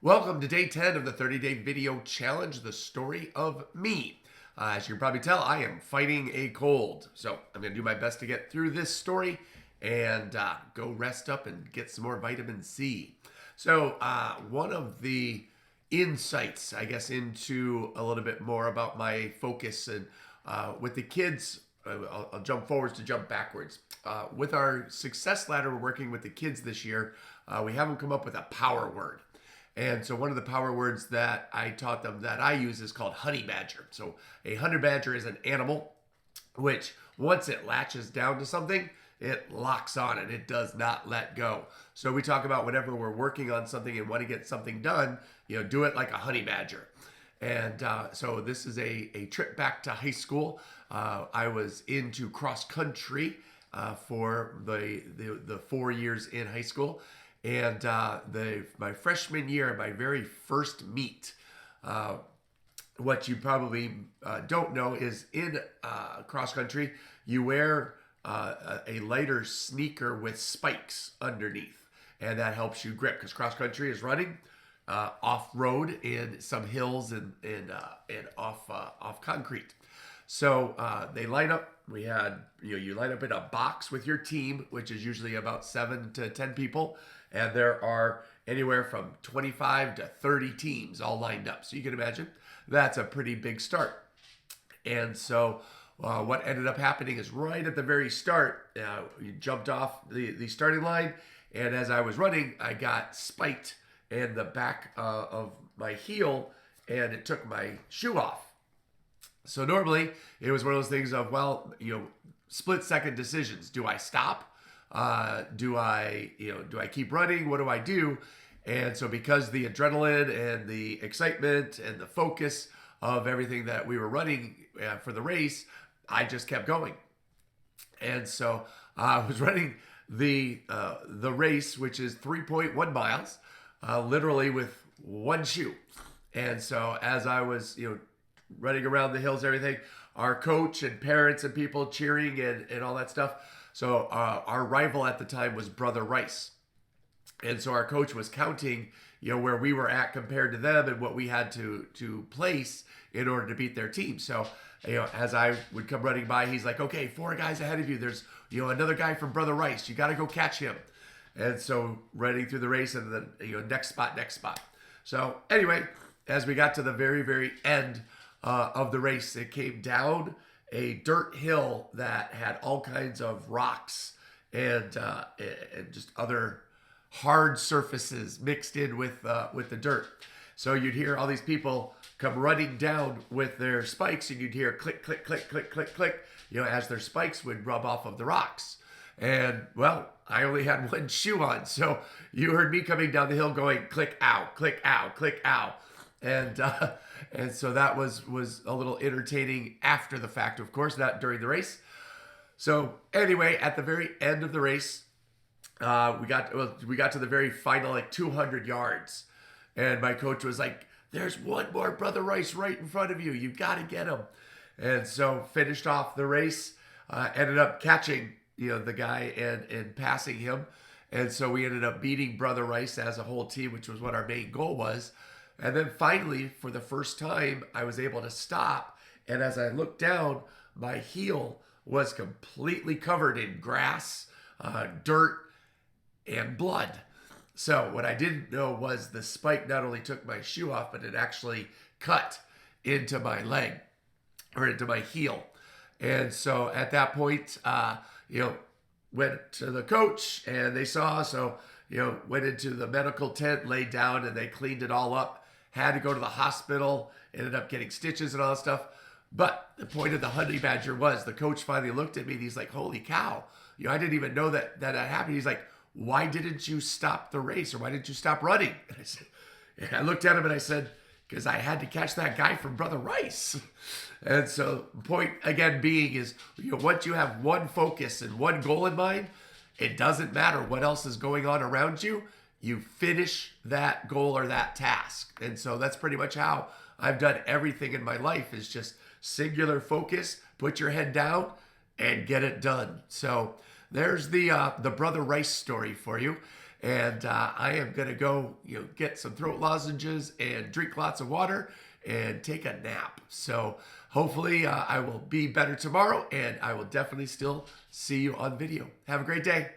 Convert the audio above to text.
Welcome to day 10 of the 30-day video challenge, the story of me. As you can probably tell, I am fighting a cold. So I'm going to do my best to get through this story and go rest up and get some more vitamin C. So one of the insights, I guess, into a little bit more about my focus and with the kids, I'll jump forwards to jump backwards. With our success ladder, we're working with the kids this year. We haven't come up with a power word. And so one of the power words that I taught them that I use is called honey badger. So a honey badger is an animal which once it latches down to something, it locks on it. It does not let go. So we talk about whenever we're working on something and want to get something done, do it like a honey badger. And so this is a trip back to high school. I was into cross country for the 4 years in high school. And my freshman year, my very first meet, what you probably don't know is in cross country, you wear a lighter sneaker with spikes underneath, and that helps you grip because cross country is running off road in some hills and off concrete. So they line up. We had you line up in a box with your team, which is usually about 7 to 10 people, and there are anywhere from 25 to 30 teams all lined up. So you can imagine that's a pretty big start. And so what ended up happening is right at the very start, you jumped off the starting line, and as I was running, I got spiked in the back of my heel, and it took my shoe off. So normally it was one of those things of, split second decisions. Do I stop? Do I keep running? What do I do? And so because the adrenaline and the excitement and the focus of everything that we were running for the race, I just kept going. And so I was running the race, which is 3.1 miles, literally with one shoe. And so as I was, running around the hills, everything, our coach and parents and people cheering and all that stuff. So our rival at the time was Brother Rice. And so our coach was counting, where we were at compared to them and what we had to place in order to beat their team. So, as I would come running by, he's like, okay, 4 guys ahead of you. There's, another guy from Brother Rice. You got to go catch him. And so running through the race and then, next spot. So anyway, as we got to the very, very end of the race, it came down a dirt hill that had all kinds of rocks and just other hard surfaces mixed in with the dirt. So you'd hear all these people come running down with their spikes, and you'd hear click, click, click, click, click, click, as their spikes would rub off of the rocks. And well, I only had one shoe on, so you heard me coming down the hill going click, ow, click, ow, click, ow. And so that was a little entertaining after the fact, of course, not during the race. So anyway, at the very end of the race, we got to the very final, like 200 yards, and my coach was like, "There's one more Brother Rice right in front of you. You got to get him." And so finished off the race, ended up catching the guy and passing him, and so we ended up beating Brother Rice as a whole team, which was what our main goal was. And then finally, for the first time, I was able to stop. And as I looked down, my heel was completely covered in grass, dirt, and blood. So what I didn't know was the spike not only took my shoe off, but it actually cut into my leg or into my heel. And so at that point, went to the coach and they saw. So, went into the medical tent, laid down, and they cleaned it all up. Had to go to the hospital, ended up getting stitches and all that stuff. But the point of the honey badger was the coach finally looked at me and he's like, holy cow, I didn't even know that happened. He's like, why didn't you stop the race, or why didn't you stop running? And I looked at him and I said, because I had to catch that guy from Brother Rice. And so point again being is, once you have one focus and one goal in mind, it doesn't matter what else is going on around you. You finish that goal or that task. And so that's pretty much how I've done everything in my life, is just singular focus, put your head down and get it done. So there's the Brother Rice story for you. And I am going to go, get some throat lozenges and drink lots of water and take a nap. So hopefully I will be better tomorrow, and I will definitely still see you on video. Have a great day.